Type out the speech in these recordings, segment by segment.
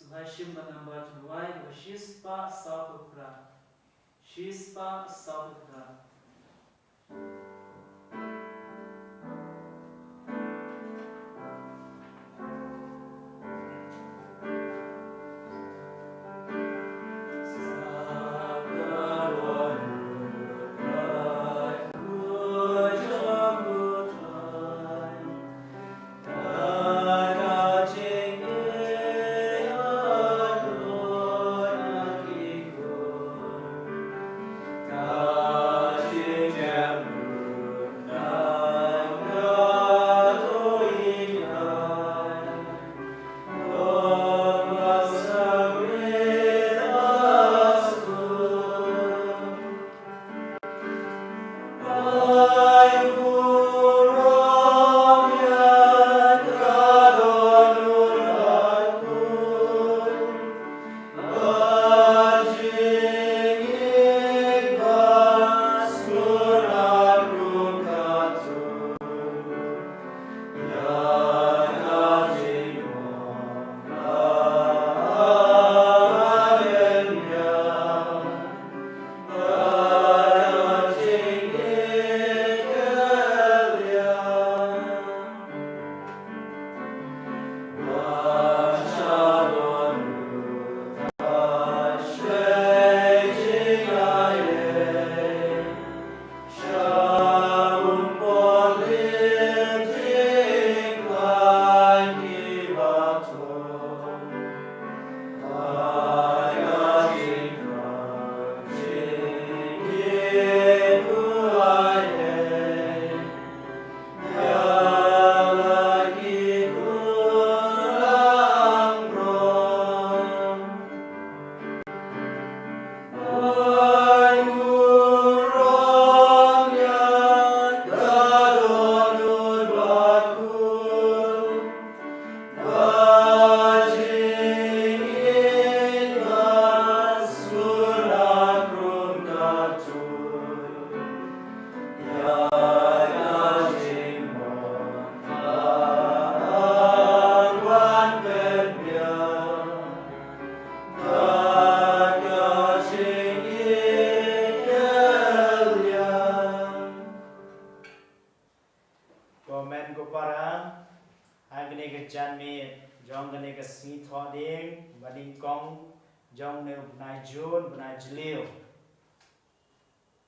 Sunghashim manamba tunuai washispa sapukra. Shispa sapukra.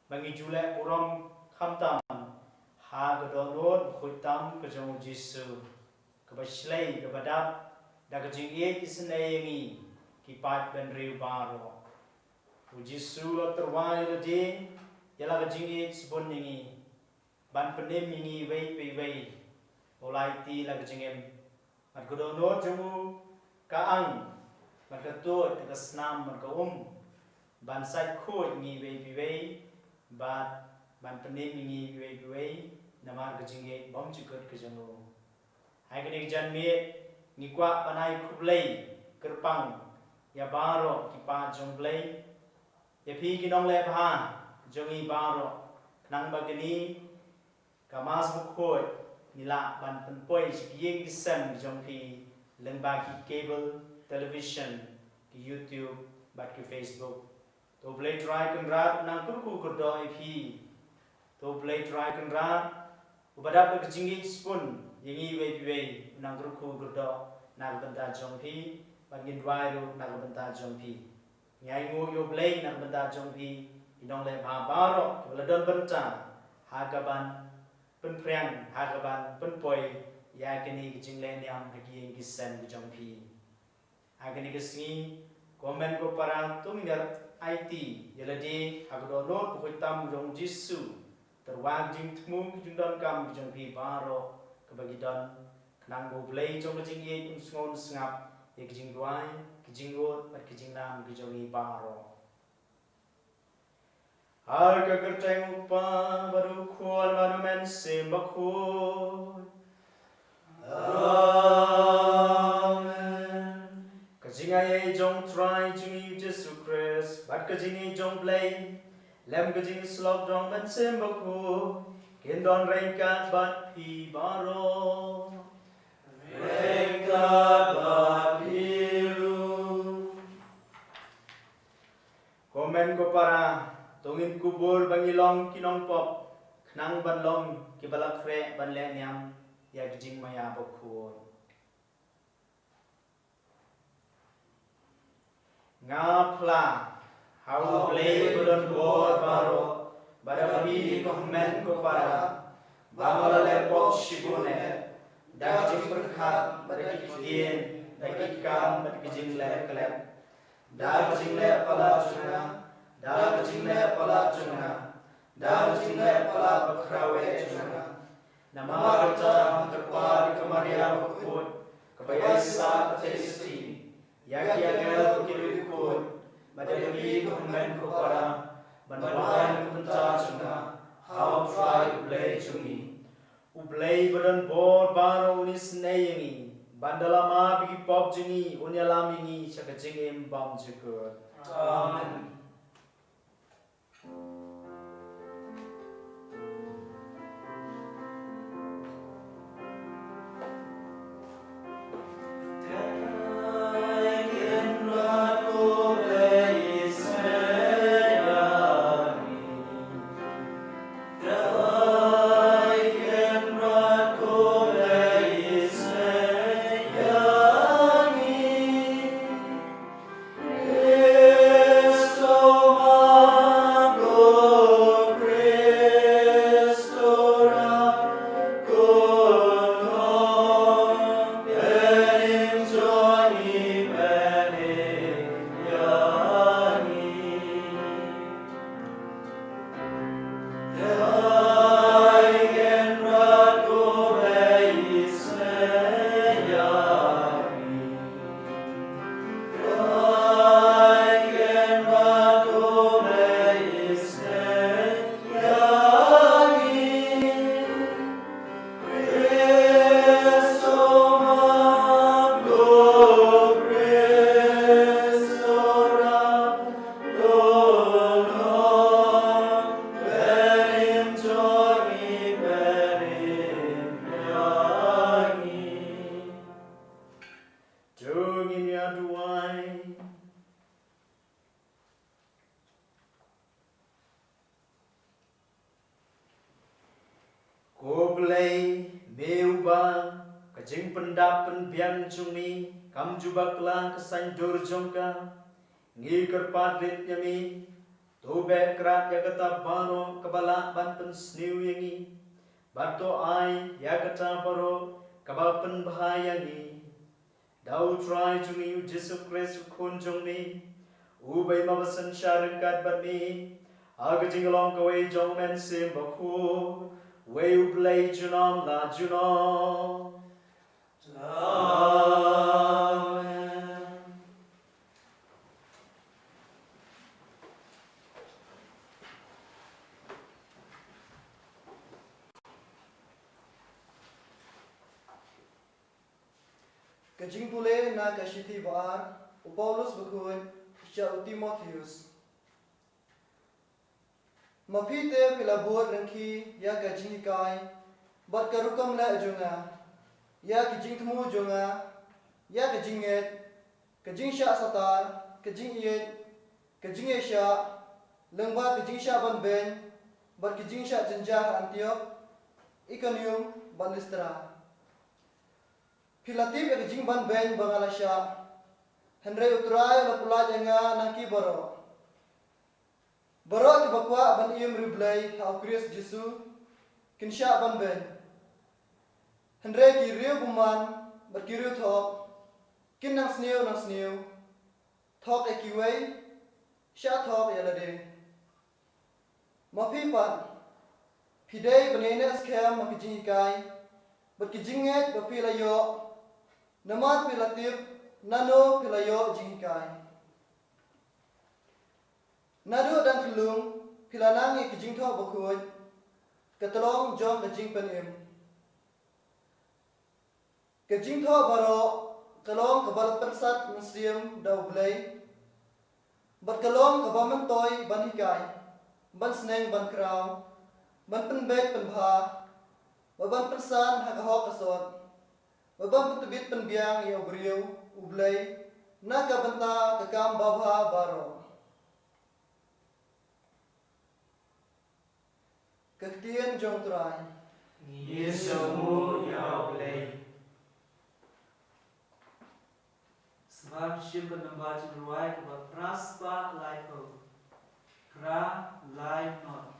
Bagi julek urang khamtam ha gadonot khutam kejong Jisu kebaslei kebadap da kejing ye isnayemi kipat ben riu baro u Jisu lo terwai lo din yala kejing ye sebon ningi ban penim ningi wei pe wei olai ti la kejing em mat gadonot jemu kaang mat katut kasnam mat ka ban sai khoi ngi wei pe wei ban penim ngi wei namar kejing bom cikut kejengu hai kening jan mi ngi kwa panai khublei kerpang ya baro ki pa jongblei ya phi ki nong le pha jongi baro nang bagini kamas bukhoi nila ban penpoi yeng kisam jong phi leng ba ki cable television ki YouTube bat ki Facebook to play try kendrat nang kurku kerdoi phi to play try kendrat ubadap kejing spoon yengi wei nang kurku kerdo nang benda jong phi bangin wai ru nang benda jong phi ngai ngo yo play nang benda jong phi inong le ba baro keladon benta hagaban penpreng hagaban penpoi ya kini kejing le nyam kejing kisen jong phi agani kesni komen ko parang tumindar IT yaladi agdonot bukitam jong Jisu terwang jing tmu jing don kam jong pi baro kebagidon kenang bo blei jong jing ye unsngon sngap ye jing duai jing got pat jing nam jong i baro harga kerteng upa baru kuan baru men sembakut amen kajingai jong try jing Jesu Christ bat kajingai jong blei lem kajing slop jong men sembaku kendon rengkat bat pi baro rengkat bat biru long kinong pop nang ban long ki balak fre ban le nyam ya jing maya bokhuon nga phla hau play budon bor baro badabi komen ko para bangala le pop shibune dak jing berkhat badaki dien dakik kam badaki jing le kalep dak jing le pala chuna dak jing le pala chuna dak jing le pala bakrawe chuna nama rata terpar kemaria bokut kebayasa testi yaki agel kirikut badaki komen ko para banwan kunta chuna how try play chungi ublay badan bor baro unis nayengi bandalama bigi pop jingi unyalamini chakaching em bam jikur amen. Koblay meuba kajing pendap penbiang cumi kam jubakla kesan durjongka ngikar padlit nyami tobe krat yagata bano kabala ban pensniu yangi bato ai yagata baro kabapen bahayangi dau try cumi Jesu Kristus kunjungi ubay mabasan syarikat bani agajing along kaway jongmen simbaku Wei ublay junam la junam. Amen. Kajing pule na kashiti baar Paulus bakun sya Timotheus. Mapite pilabot rengki ya kajing kai bat karukam la junga ya kajing temu junga ya kajing et kajing sya satar kajing iet kajing sya lengba kajing sya ban ben bat kajing sya jenjah Antioch Iconium ban Listra pilatip ya kajing ban ben bangala sya Henry utrai la pula janga naki baro Baro ti bakwa ban iem riblay ha Kristus Jesu kinsya ban ben. Henry ki riu buman bat ki riu thok kin nang snew thok e ki wei sya thok ya lade. Mapi pan pidei banene skem ma ki jing kai bat ki jinget ba pilayo namat pilatip nano pilayo jing kai. Nadu dan kelung pilanangi kejing tho bakhuj ketolong jong kejing penim kejing tho baro kelong kebal persat muslim dau blai bat kelong kebaman toy ban hikai ban sneng ban kraw ban penbek penbha ban persan ha kahok kasot ban petebit penbiang ya briu ublai naga benta kekam babha baro Kektian jong turai. Yesu yau lei. Sebab syim penembak ruai ke praspa laiko. Kra lai not.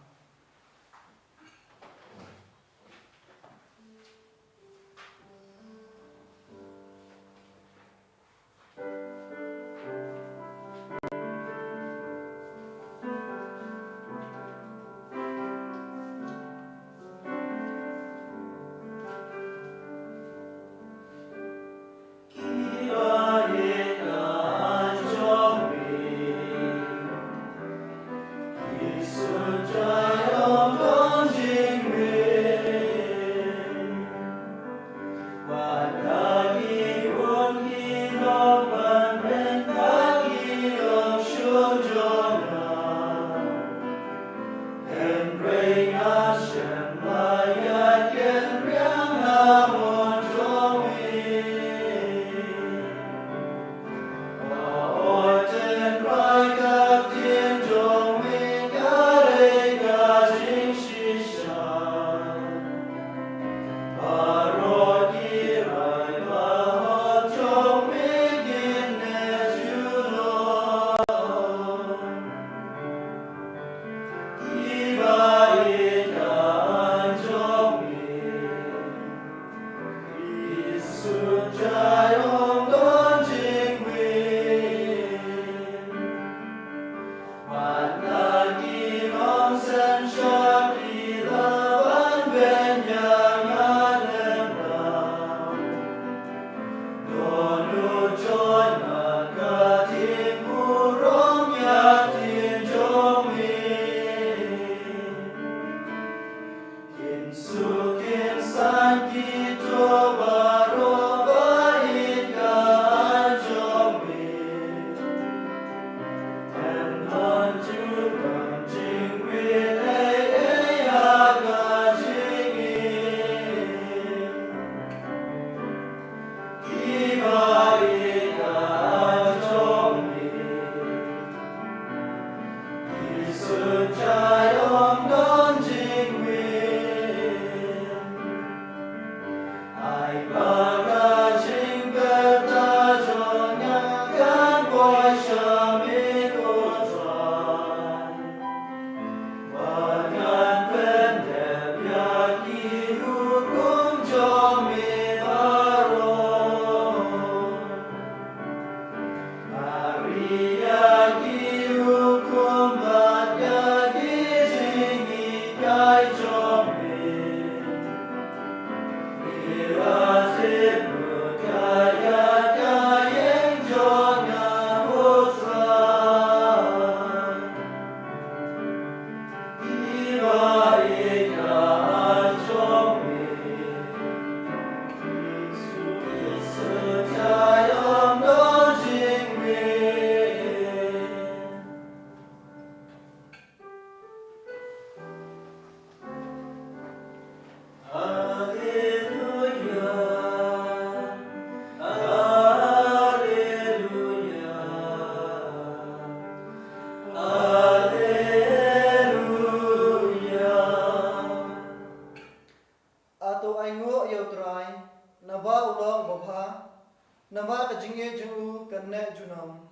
Nama kejingnya jenu kena junam.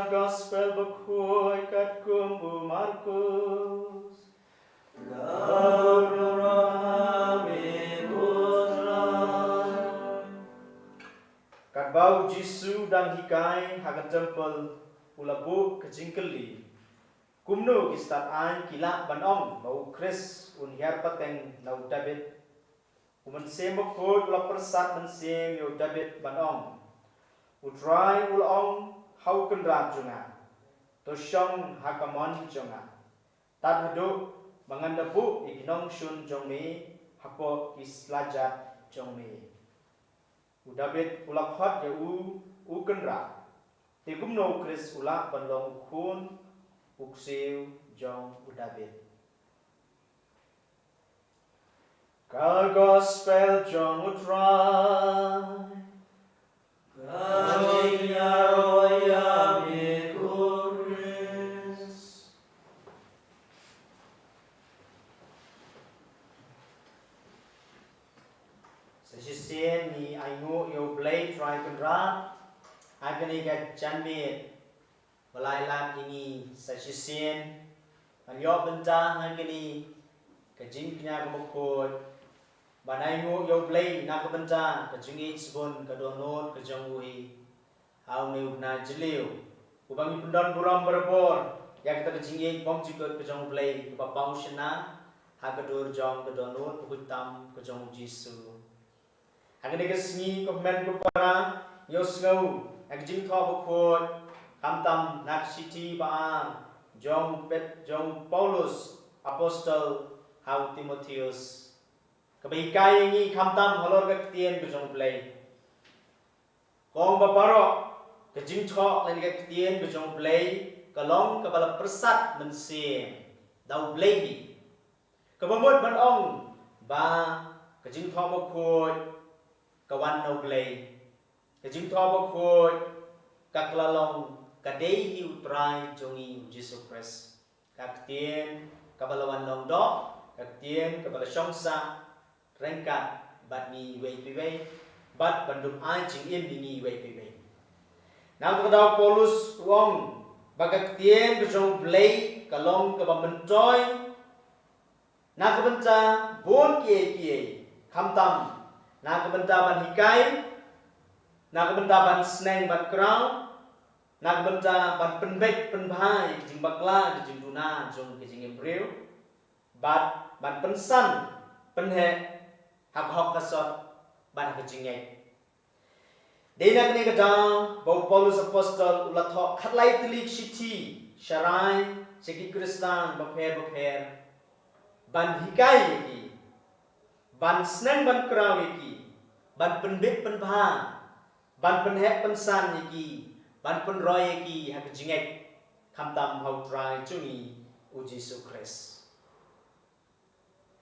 Gospel bakoi kat kumbu Markus. Kat bau Jisu dan hikai hagan jempel ulabu kejingkeli. Kumno kistat an kila banong bau Chris unhiar pateng nau David. Uman sembok kod ula persat mensem yo David banong. Utrai ulong hau kendrat junga. Tosyong hakamon jonga. Tad haduk mangandabu iginong shun jongmi hapo islajat trong mê David ulak hot ya u kenra ti kumno Chris ulak panlong khun uksiu jong David Ka gospel jong utrai Kajinya roya bikuris Sesisian ni aingu yo play try kenra agani ga janmit balai lam ini sesisian anyo benta agani kajing knya kemukut banaimu yo play na kabenta kajingi sebon kadonot kajangui au ne na jeliu ubangi pendon buram berbor ya kita kajingi bom jikot kajang play ba paushna hagadur jong kadonot pukutam kajang jisu agani kesni komen ko para yo sngau agjing tho bukut kamtam nak city ba jong Paulus apostol hau Timotheus Kebaikan ini kamtam halor ke ketien kejong play. Kong baparo kejing chok lain ke ketien kejong play. Kalong kepala persat mensim dau play di. Kebamut ban ong ba kejing chok bokut kawan no play. Kejing chok bokut kaklalong kadei hiu try jongi Jesus Christ. Kaketien kepala wan long dok. Kaketien kepala syongsa. Rengkat bat ni wei piwei bat bandum ai jing im ni wei piwei now kadau Paulus wong bagak tien bejong blei kalong ke bamentoy na kabenta bon kie khamtam na kabenta ban hikai na kabenta ban sneng ban krau na kabenta ban penbek penbhai jing bakla jing duna jong jing embreu bat ban pensan penhe hak kasot ban kejingai dena kene kadang bau Paulus apostol ulat tho khatlai tlik city sharai segi kristan bapher ban hikai ki ban sneng ban krau ki ban penbit penbha ban penhek pensan ki ban penroy ki hak kejingai khamtam hau trai chungi ujisu Christ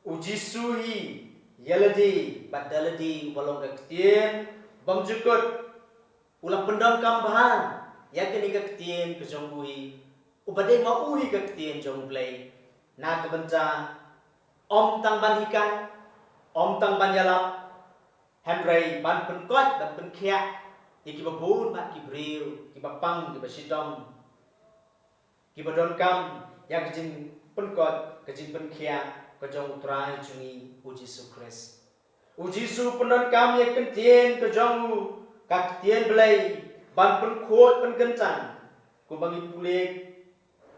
ujisu hi Yaladi, badaladi, balong ketien, bang jukut, ulang pendam kambahan, yakin ika ketien kejongui, ubade mau uhi ketien jongplay, na kebenta, om tang ban hikai, om tang ban yalap, Henry ban penkot dan penkiak, iki babun ban kibril, kibapang, kibasidom, kibadon kam, yang kejing penkot, kejing penkiak. Kejong trai jungi ujisu Christ. Ujisu penon kami kentien kejong kak tien belai ban pen kuat pen kencan. Kubangi pulik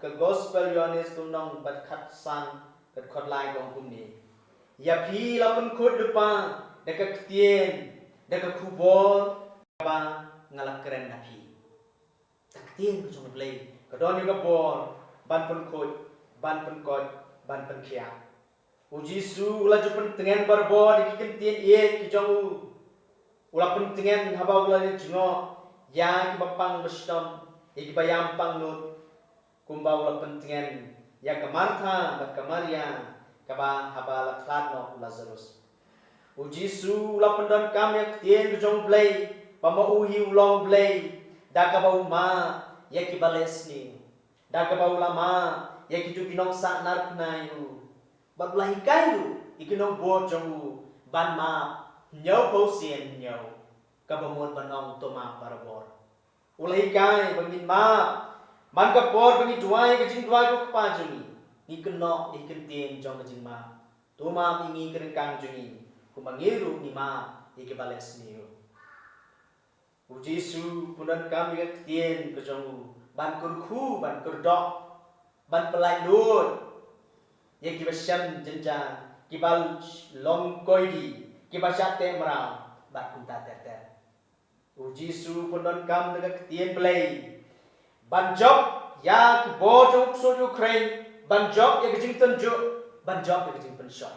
ke gospel Yohanes tunong bat khat san kat khot lai kong kumni. Ya pi la pen kuat lupa dekat tien dekat kubor ba ngalak keren napi. Tak tien kejong belai kedon juga bor ban pen kuat ban pen kot ban pen kiak. Ujisu ula jupen tengen barbo dikikin tien ye kijong ula pen tengen haba ula ni jingo ya ki bapang bestom iki bayam pang nut kumba ula pen tengen ya ke Martha bat ke Maria kaba haba la klat no Lazarus Ujisu ula pendon kam ya tien kijong blai pama uhi ulong blai da ka bau ma ya ki bales ni da ka bau lama ya ki tu pinong sa nar pnai Bat lahi kayu ikinong bo jongu ban ma nyau po sien nyau kabamon banong toma parabor ulahi kai bangin ma man ka por bangi duai ka jing duai ko pa jungi ikeno ikentien jong ka jing ma toma mingi kerengkang jungi kumangiru ni ma ikibales niu ujisu punan kami ka tien ka jongu ban kurku ban kurdok ban pelai lut ye kibasyam jenjang kibal long koidi kibasate merau bat kunta teter ujisu pondon kam dekat tien play banjok ya kibo juk so Ukraine banjok ya kejing tenjuk banjok ya kejing pensyok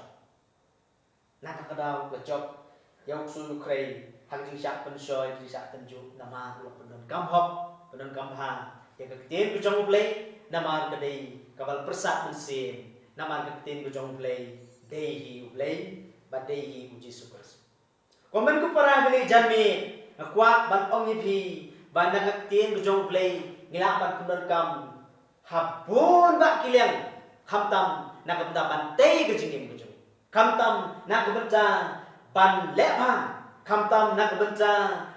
nak kadau banjok yang su krei hak jing syak pen soy jing syak tenju nama lo penon kam hop penon kam ha ya ka tin ku jong play nama ka dei kabal persat men sim nama ka tin ku jong play dei hi play ba dei hi ku Jesus Christ komen ku para beli janmi kwa ban ong ipi ban nak tin ku jong play ngila ban penon kam habun ba kiliang kham tam nak ka ban tei ku jing ku jong kham tam nak ka ban lẽ ba kham tam nak benca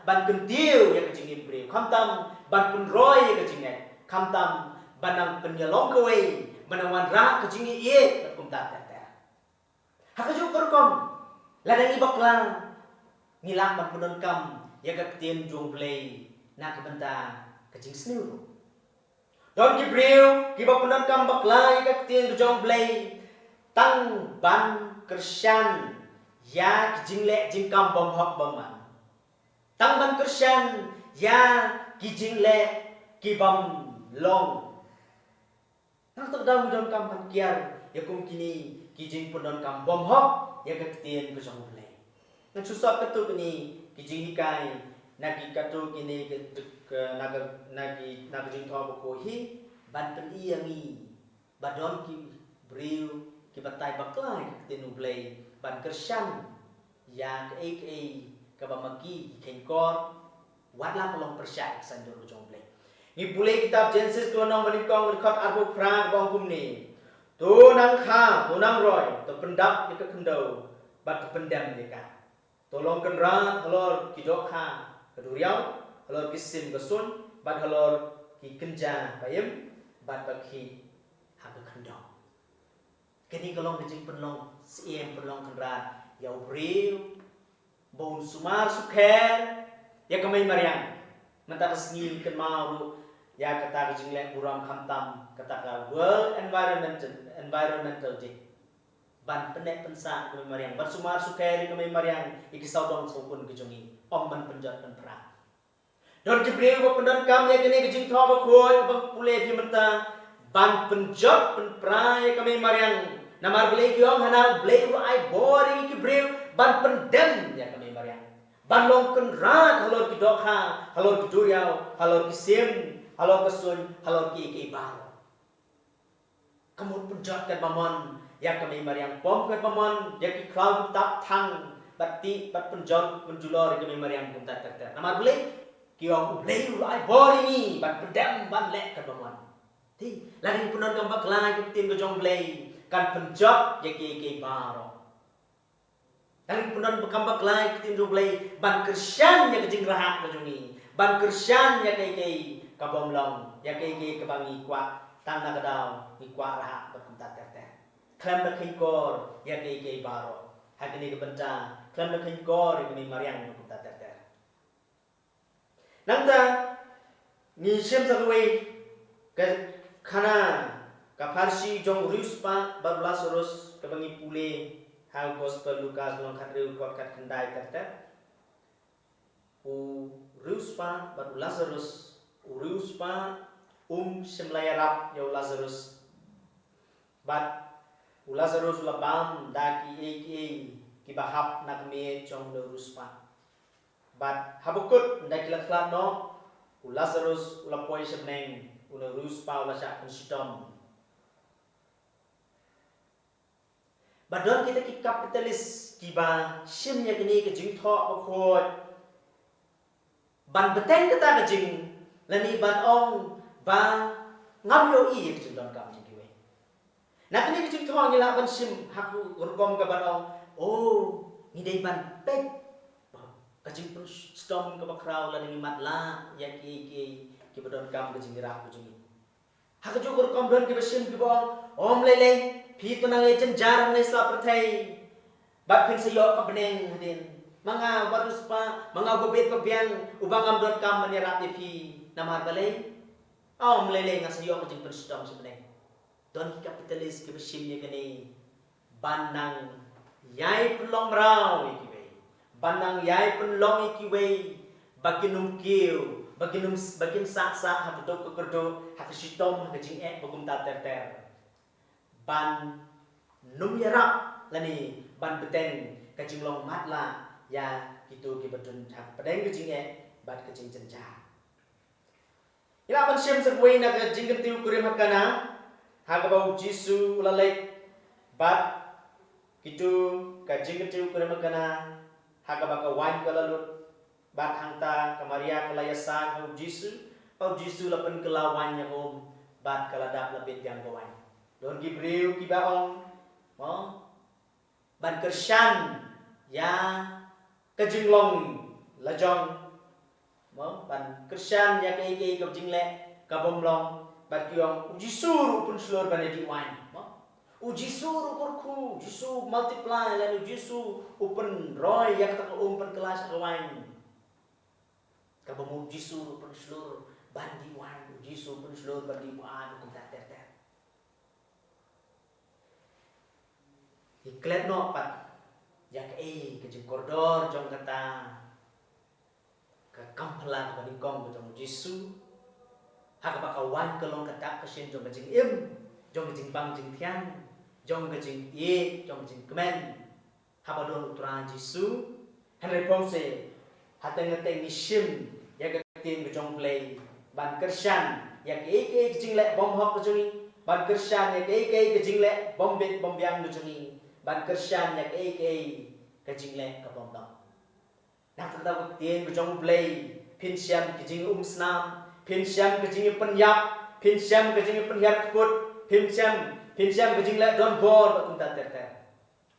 ban kentiu ya kecingin beri kham tam ban penroy ya kecingin kham tam banang penyelong kowe manawan ra kecingin ie bat kum ta ta hak ju korkom ladang ibak la ngilak ban punon kam ya ketien jong play nak benta kecing sniu don gibril kibak punon kam bakla ya ketien jong play tang ban kersan ya kijing le jing kam bom hok bom man tang ban kersan ya kijing le ki bom long tang tok dam don kam ban kiar ya kum kini kijing pun don kam bom hok ya ka tien ko jong le na susah ketu kini kijing hikai nagi katu kini ke naga jing tho ko hi ban pen iangi badon ki bril ki batai baklai ka tien ublei ban kersan ya ke kabamaki kengkor watla kolong persyak sanjur jomble ni pulai kitab Genesis tu nang menikong record arbu pra bong kumni tu nang kha tu nang roy tu pendap ni ke kendau bat pendam ni ka tolong kenra halor ki dok kha keduriau halor kisim kesun bat halor ki kenja bayem bat bakhi ha ke kendau kini kolong dijing penlong siem penlong kenra yau bril bon sumar sukher ya kamay mariang mata kesngil ken mau ya kata kijing lek buram khamtam kata ka world environmental day ban penek pensa kamay mariang ban sumar sukher kamay mariang ikisau dong sopun kijongi om ban penjat pen pra don jibril ba pendon kam ya kene kijing tho ba khoi ba pule phi mata ban penjat pen pra ya kamay mariang namar blei kiong hana blei ru ai bori ki breu ban pendem ya kami mariang ban long ken rat halor ki dokha halor ki duriau halor ki sim halor ki sun halor ki bar kamut penjat kan pamon ya kami mariang pom kan pamon ya ki cloud tap thang batti bat penjat penjulor kami mariang kum tat tat namar blei kiong blei ru ai bori ni ban pendem ban lek kan pamon ti lagi punon kam bakla ki tim ko jong blei kan penjat ya ke baro kali punan bekam baklai ketin rublai ban kersan ya kejing rahat ka juni ban kersan ya ke kabom long ya ke kebangi kwa tang na kadau ni kwa rahat bakum ta ter klam na kor ya ke baro hakini ke benta klam na kor ya ke mariang bakum ta ter nangta ni shem sa ke khana kaparsi jong ruspa bar Lazarus kebangi pule how gospel Lukas long khat reu kot kat kendai ter u ruspa bar Lazarus u ruspa semlayarap yo Lazarus bat u Lazarus labam daki ki bahap nak me jong le ruspa bat habukut ndaki lakla no u Lazarus lapoi semneng u ruspa la syak pensidom badon kita ki kapitalis kiba sim ya kini ke jing tho akhot ban beten kata ke jing lani ban ong ba ngam yo i ke jing don kam jing kiwe na kini ke jing tho ngila ban sim haku urgom ka ban ong oh ni dei ban pet ka jing pun stom ka bakrau lani matla ya ki badon kam ke jing ra ku jing haku jo urgom don ki sim ki bong om lele phi tu nang ejen jarang ne sla perthai bat phin sayo ka beneng hadin manga waruspa manga gobet pabiang ubangam dot kam manirap ni phi namar balai om lele nga sayo ka jing perstom sebeneng don ki kapitalis ki besim ni kani banang yai pelong rau ikiwe banang yai pelong ikiwe baginum kiu baginum bagin sak habdok ko kerdo hakisitom hakajing bagum ta ter ban num yarap lani ban beteng kajing long matla ya itu kibetun hak pedeng kejingnya bat kejing jenja. Ila ban siem sekwei na kejing kentiu kurim hakana hakabau Jisu lalek bat kitu kejing kentiu kurim hakana hakabaka wan kalalut bat hangta kamaria kelayasan hau Jisu lapen kelawannya om bat kaladap lapit yang kawan. Don gibriu kibaong ban kersan ya kejinglong lajong ban kersan ya kei kejing le kabomlong bat kiong Jisu pun seluruh ban di wan. Jisu kurku Jisu multiply lalu Jisu open roy yang tak open kelas kawan. Kabomong Jisu pun seluruh ban di wan. Jisu pun seluruh ban di wan hukum tak ter. Iklet no pat jak kejing koridor jong kata ke kampala baningkong jong Jisu hak bakawan kelong kata kesin jong kejing jong kejing bang jing tiang jong kejing jong kejing kemen habadon utra Jisu Henry Ponce hateng ngeteng sim ya ketin jong play ban kersan ya kejing le bom hok kejing ban kersan ya kejing le bom bit bom biang kejing ban kersan ya kejing le kabom dong. Nak tahu ketien kejong play pinsyam kejing snam pinsyam kejing penyap pinsyam kejing penyap kut pinsyam kejing le don bor bakum tak ter.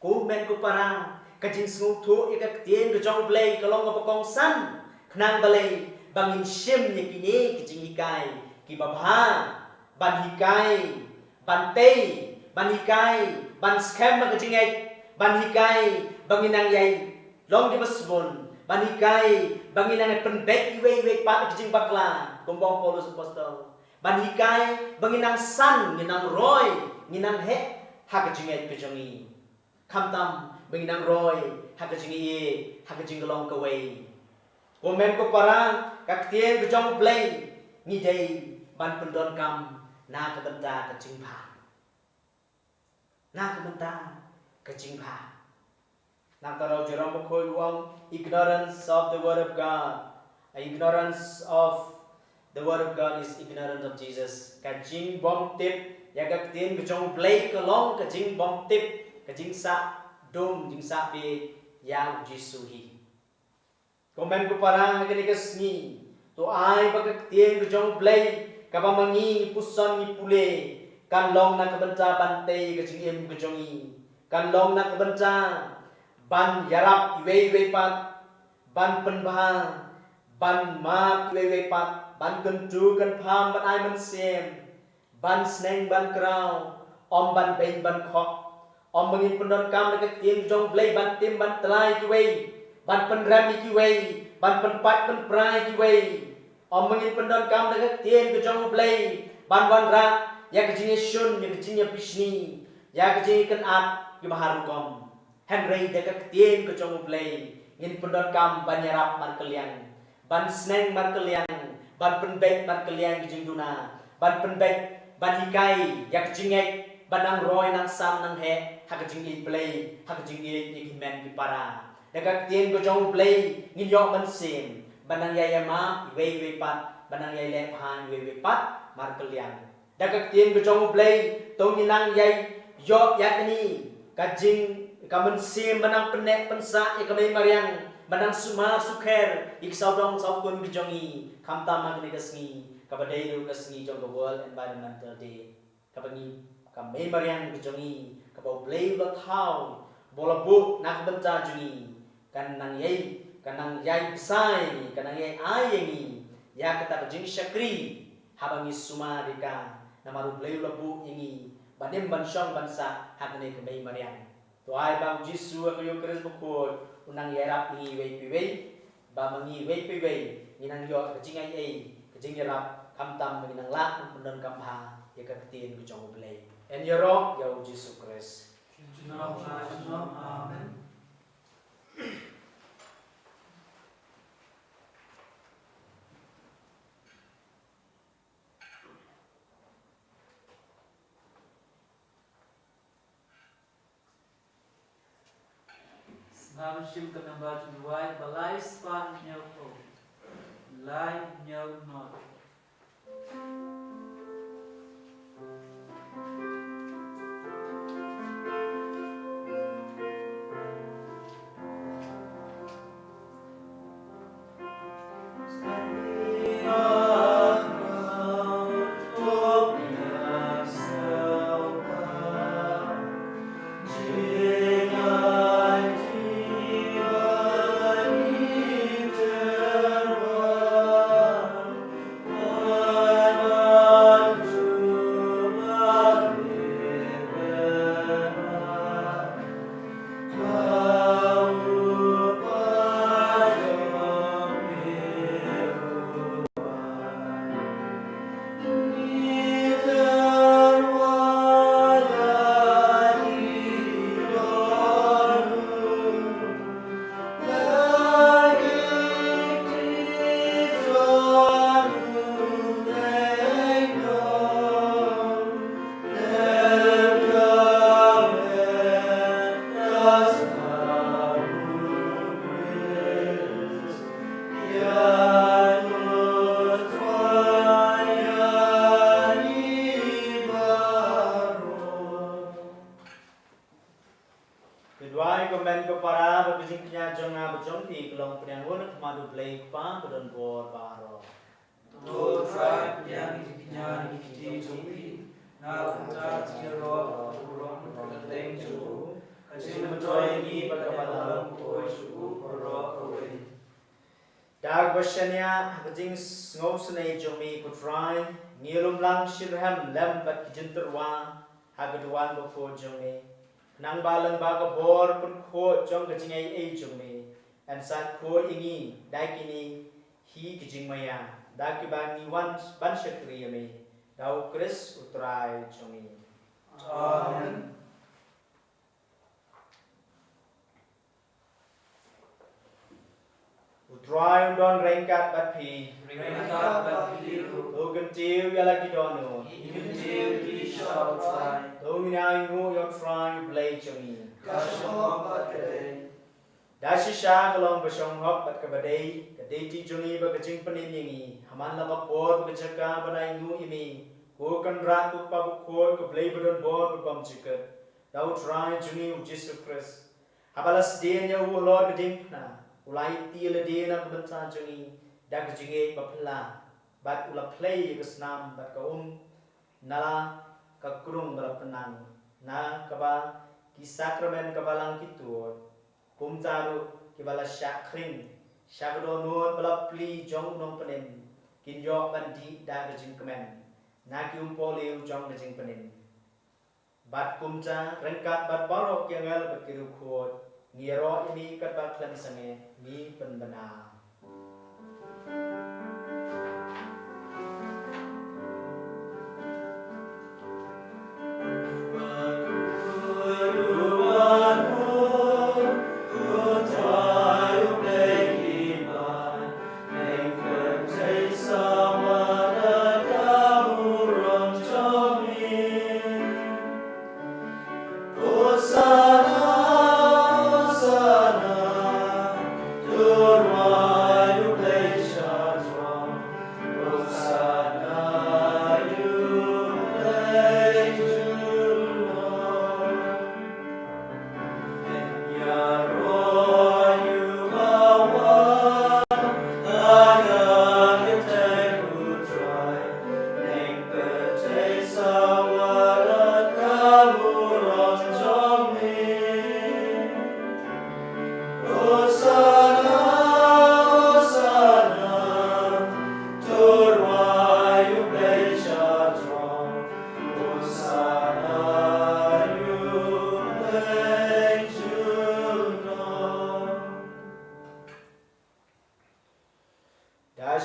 Ku men ku parang kejing sung thu ya ketien kejong play kalong ngapakong san kenang balai bangin sim ya kini kejing ikai kibabha ban hikai ban tei ban hikai ban scam na kejing ban hikai banginang yai long di basbon ban hikai banginang penbek iwe pat kejing bakla gombong Paulus apostol ban hikai banginang san nginang roy nginang he hak kejing kejongi kamtam banginang roy hak kejing long kawai komen ko parang kaktien kejong play ngidei ban pendon kam na kebenta kejing pa na kebenta kejing pa. Nak tahu jorang mukoi uang ignorance of the word of God. Ignorance of the word of God is ignorance of Jesus. Kejing bom tip ya kaktien kejong play kelong kejing bom tip kejing sa dom jing sa be yang Jisu hi. Komen ko parang kini kesni to ai pagkaktien kejong play kapamangi puson ni pule kan long na kebenta bantay kejing kejongi kan long na kebenta ban yarap iwe pat ban penbah ban mak iwe pat ban kentu kan pham ban ai man sem ban sneng ban krau om ban ben ban khok om mangin pendon kam na ketien jong blai ban tim ban tlai iwe ban penram iwe ban penpat ban prai iwe om mangin pendon kam na ketien jong blai ban ban ra ya kejing shun ya kejing pisni ya kejing kan at ki baharukom Henry dekat ketien kejong play ngin pendon kam ban yarap ban keliang ban sneng ban keliang ban penbek ban keliang kejing duna ban penbek ban hikai ya kejing ban nang roy nang sam nang he hak kejing play hak kejing men ki para dekat ketien kejong play ngin yok ban sim ban nang yayama iwe pat ban nang yai lephan iwe pat mar keliang dekat ketien kejong play tong nang yai yok yakni kajing kamen sim banang penek pensa ya kamai mariang banang suma suker ik saudong saukun kejongi kamta magni kesni kabadai lu kesni jong World Environmental Day kabangi kamai mariang kejongi kabau play lo thau bola bu nak benca jungi kanang yai besai kanang yai ayengi ya kata kejing syakri habangi suma dika namaru play lo bu ini banim bansong bansa hakne kamai mariang Tuai bang Jisu akayo keres bukod unang yarap ni wei ba mangi wei ninang yo kejing ai kejing yarap kamtam ninang la pendon kamha ya kaktin kejong blai en yoro ya Jisu Kris Amen. ngam sim ka number wai balai span nyau ko lai nyau not Kedua komen ke para berbincang kenya jonga berjong di kelong penyangun madu play pa bedon bor baro. to try yang ikinya ikiti jumpi na kunta tiro urong kateng ju kajim mentoy ni pagkapalang ko su ro away. Dag basyanya berjing ngau senai jongi kutrai ngilum lang shirham lembat kijinterwa hagaduan before jongi. Nang balang baga bor pun ko jong kajing ai jongi. And sat ko ingi dak ini hi kajing maya. Dak bang ni wan ban syakri yami. Dau Chris utrai jongi. Amen. Utrai don rengkat bat pi. Ringkat bakiru Logan tiu yala kidono. ikintiu di shop try Dominai ngu yo try play jongi. kashmo bakade Dashi sha kalong basong hok bat kabadai kadai ti jongi ba kajing panin yingi haman la ba por bachaka banai ngu imi ko kan ran ku pa bu ko ko play badon bor bam chikat dau try jongi u Jesus Christ habalas dia nya u lord gading na ulai ti le dia na kubanta jongi dak jinge ba phla bat ula play ka snam bat ka nala ka kurung bala penang na ka ba ki sakramen ka balang kitu kumtaru kibala syakring syakdo nuot bala pli jong nom penen kinjo bandi da gajing kemen na ki umpole jong gajing penen bat kumta rengkat bat barok yang al bakiru khot ngiro ini kat bat klan sange ni penbana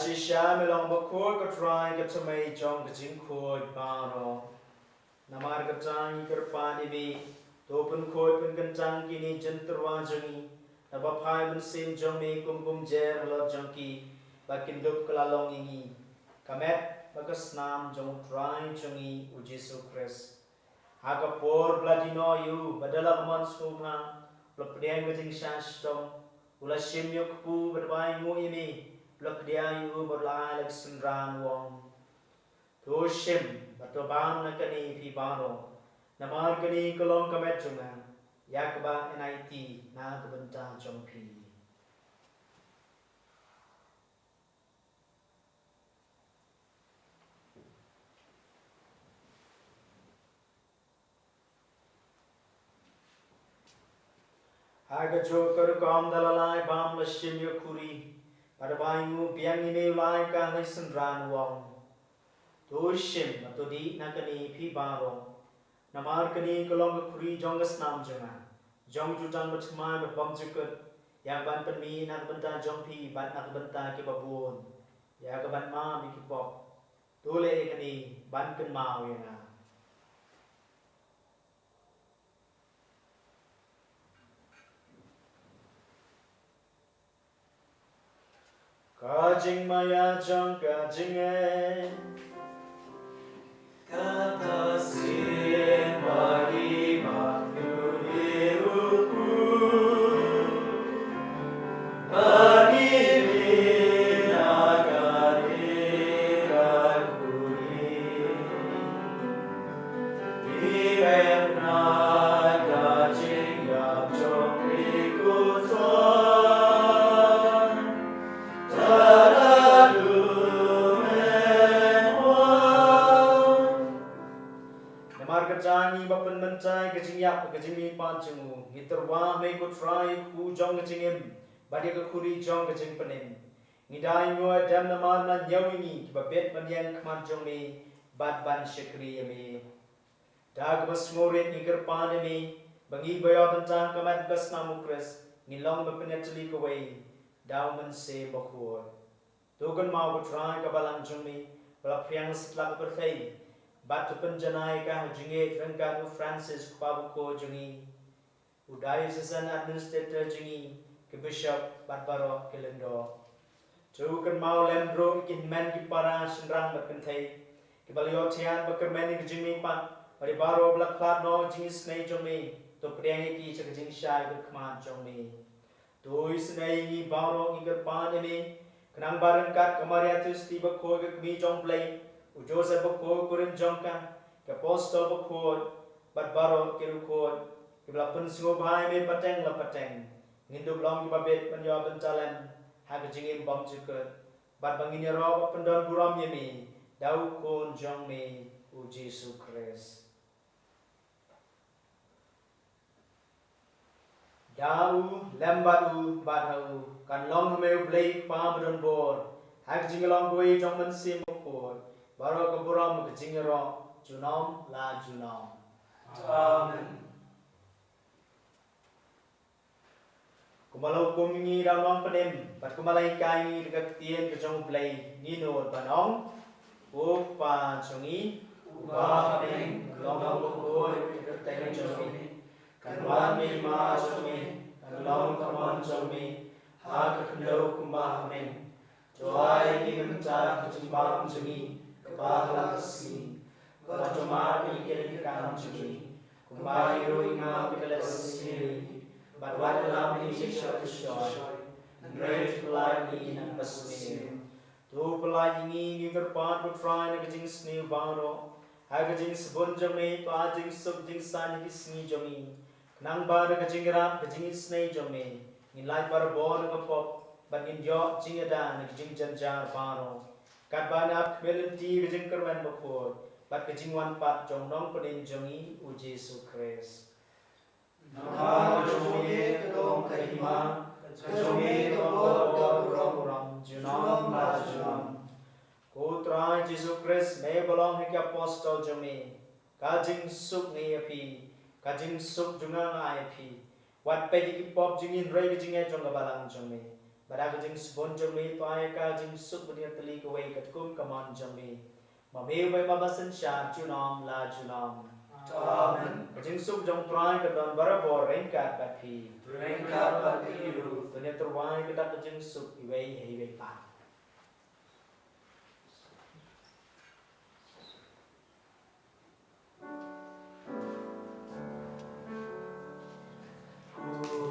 Shisha melong bakor ka try ka tumay jong ka jingkod baro. Namar ka tang kerpan ibi topun kod pun kentang kini jenterwa jongi. Nabapai mensim jong me kum jer lo jongki bakin dup kelalong ingi. Kamet bagas nam jong try jongi u Jesu Christ. Aga por bladino yu badala kamon sumha blok dia ke jing sha stong ula sim yok pu berbai mu ini blok dia yu berlai lek sendran wong to sim bato bang na kani pi baro namar kani kolong kamet junga yakba NIT na kebenta jongpi Aga joker kom dalalai bam lasim yokuri pada baingu biang ini lai ka lai sendran wong to sim bato di nakani pi baro namar kani kolong kuri jonggas nam junga jong jutang bercemai berbang jukut yang ban penmi nak benta jong pi ban nak benta ke babun ya ke ban ma mi ki pop tole kani ban ken mau ya na kajing maya jong kajing kata sin bagi maknuni bagi binagari kaguni diwena kajing yang jong ikutan Jangi bapen mencai kejing yak kejing mi panjung ngiterwa me ko try ku jong kejing em badi ke kuri jong kejing penem ngidai mo dam naman na nyawini ki babet manyan kman jong me bad ban shakri me dag bas ngoret ni kerpan me bangi bayo tentang kamat bas namukres ngilong bepenetli ko way daw man se bakur dogon mau ko try ka balang jong me bala priang setlak perfei batu penjanai ka jinge Trengkatu Francis Pabuko jingi udai sesan administrator jingi ke bishop Barbaro Kelendo tu kan mau lembro kin men ki para senrang berkentai ke balio tian bekermen ki jingi pat bari baro blak plat no jingi snei jomi to priang ki chak jing shai ke kman jomi tu snei ni baro ingger pan ni kenang bareng kat kamariatus tiba ko ke mi jong play Joseph bako kurin jongka ke apostol bako baro kirukod ke belapen sungo bahai me pateng la pateng nginduk long ki babet penyo bentalan ha ke jingin bom juket bat bangin ro pendon buram yemi dau kon jong me u Jesu Christ dau lembatu badau kan long me blai pa bedon bor ha ke jingilong boi jong men sim bako Baro keburam kejingero junom la junom. Amen. Kumalau kumingi dalam penem, bat kumalai kai dekat tien kejong play nino banong, upa jongi, upa peng, long bukoi dekat jongi, kanwan mi ma jongi, kanlong kamon jongi, ha kekendau kumbah men, joai di kencah kejimbang jongi. Bahalasi, bacuma pikir kan cumi, kumbayu ingat kelesiri, badwad dalam ini syai, great pelagi nan pesmir, tu pelagi ini berpan berfrai nak jing seni baro, hag jing sebon jami, pa jing sub jing san kisni jami, nang bar kajing ram kajing seni jami, nilai bar bon kapop, bagin jo jing ada nak jing janjar baro. Kat banap melenti kejing kerman bakor, bat kejing wan pat jong nong penin jongi u Jesu Christ. Nama kejongi kedong kerima, kejongi kebor buram junom la junom. Putra Jesu Christ me bolong hik apostol jongi, kajing suk ni api, kajing suk jungang api. Wat pegi kipop jingin rei kejing e jong kabalang jongi. Pada kejing sebon jami tuai kajing suk berniat teli kawai ketkum kaman jami. Mami wai mabasan syar junom la junom. Amen. Kejing suk jong tuai kedon barabor rengkat bati. Rengkat bati ru. Berniat tuai kita kejing suk iwai hei pat. Ku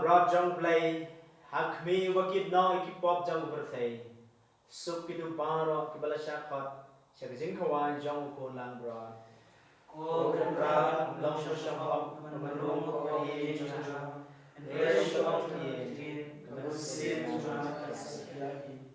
broad jong play hakmi wakit no ikipop jong berthei sup kidu baro kibala shakot shakjing kawan jong ko lang broad Ko kran long shong manung ko ye jong and re shong ye ko sit jong kasiyaki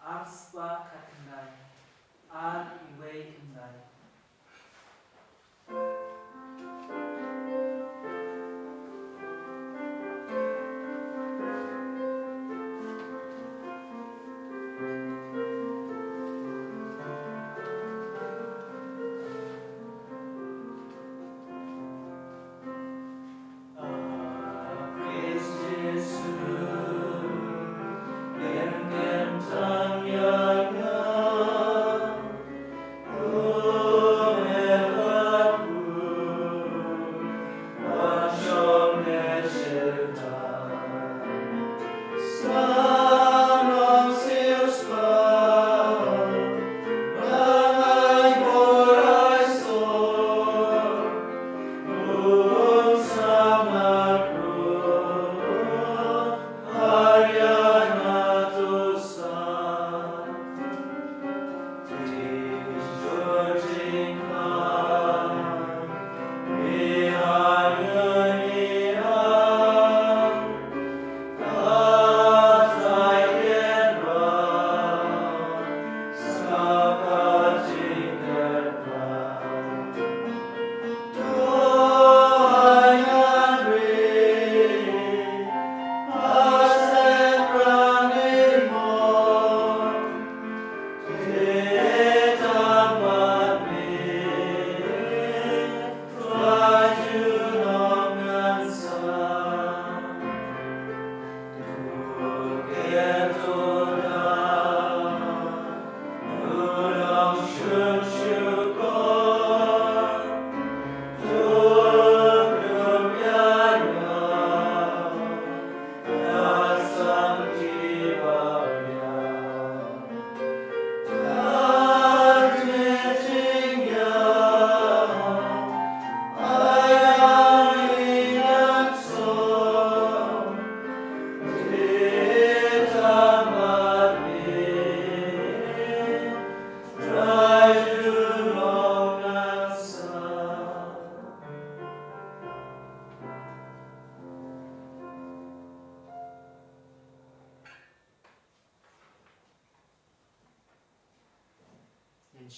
Arspa katnai, an iway knai.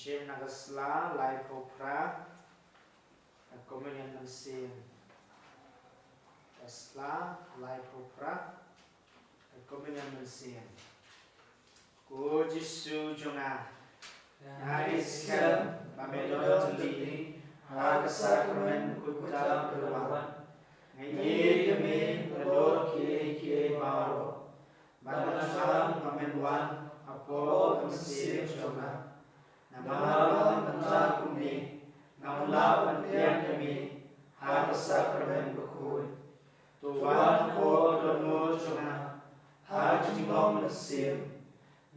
Shem nagasla lai propra communion mansin asla lai propra communion mansin ko jisu jonga nariskan pamelo tuli ha sakramen kutta berlawan ngai demi melor ki baro manasam pamenwan apo mansin jonga Nama mentakuni, namula pendian kami, harus sakramen berkui. Tuhan ko dono cuma, haji ngom mesim,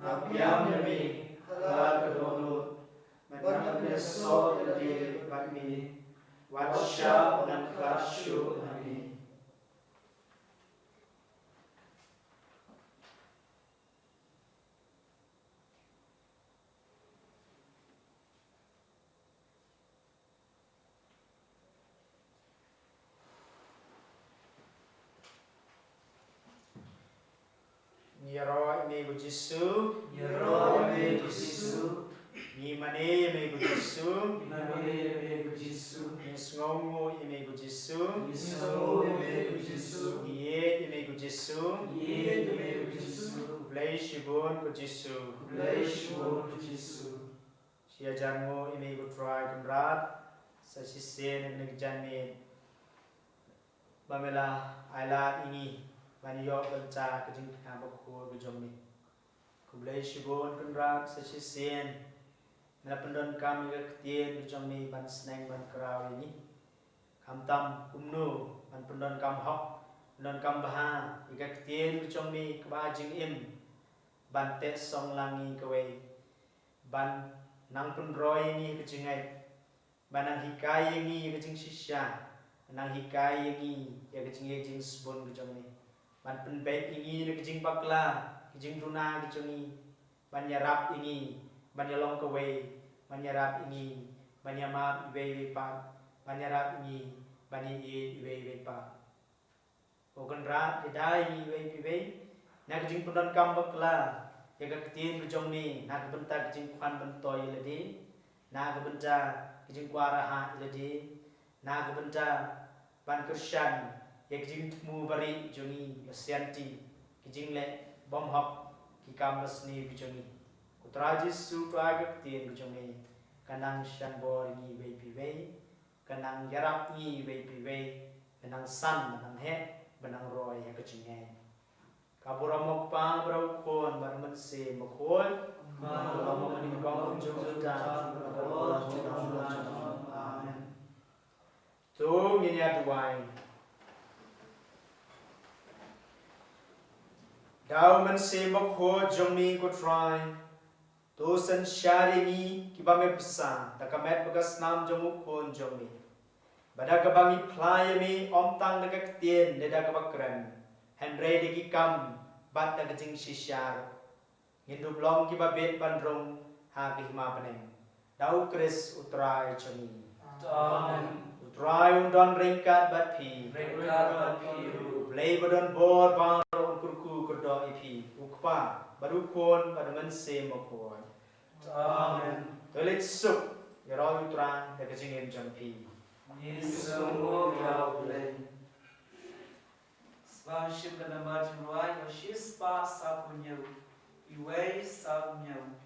napiam kami, halal kedono, menang besok jadi kami, Wasyap dan kasyuk amin. Nyero ime Yesu, Nyero ime Yesu, Nyimane ime Yesu, Nyimane ime Yesu, Nyesngongu ime Yesu, Nyesngongu ime Yesu, Nye ime Yesu, Nye ime Yesu, Blai shibun Yesu, Blai shibun Yesu, Siajanmu ime Try Kumrat, Sasisen Negjamin, Bamela Ayla ini. Maniyo benca kejing kabakku bejomi. Kublai shibun kunrak sesisen. Mela pendon kami ketien bejomi ban seneng ban kerau ini. Kam tam umnu ban pendon kam hok pendon kam baha ika ketien bejomi kebajing im. Ban tes song langi kewe. Ban nang pendroi ini kejingai. Ban nang hikai ini kejing sisya. Nang hikai ini ya kejing sebun bejomi. Ban penbaik ini kejing bakla, kejing runa kejungi, ban yarap ini, ban yalong kewe, ban yarap ini, ban yamap iwe pa, ban yarap ini, ban iwe pa. Bukan rat idai iwe, nak kejing pendon kam bakla, ya ketin kejong ni, nak bentar kejing kwan bentoy ledi, nak bentar kejing kuaraha ledi, nak bentar ban Krisyan. Ya kejing mu bari jongi Yasianti kejing le bom hok ki kam lesni bijongi kutraji su tuagak tien bijongi kanang shan bor ni wei pi wei kanang yarap ni wei pi wei kanang san kanang he benang roy ya kejing kabura mok pa brau kon bar men se mokol ma mo ni kong jong ta amen tu ni ya duai Dau men se mokho jomni ko try to san shari ni kiba me pesa takamet bagas nam jomu kon jomni bada kabangi playa mi om tang daga ktien deda kabakran henre de ki kam bat daga jing shishar ngindu blom kiba bet bandrong ha ki ma paneng dau kris utrai choni Amen. utrai undon ringkat bat pi Ringkat bat pi play badon bor bang do ipi ukpa baru kon pada mense mokon Amen. toilet sup yaro utran de kejingin jampi Yesu ya boleh. Sebab syuk dan amat menuai wasyis pa sapunyo. Iwei sapunyo.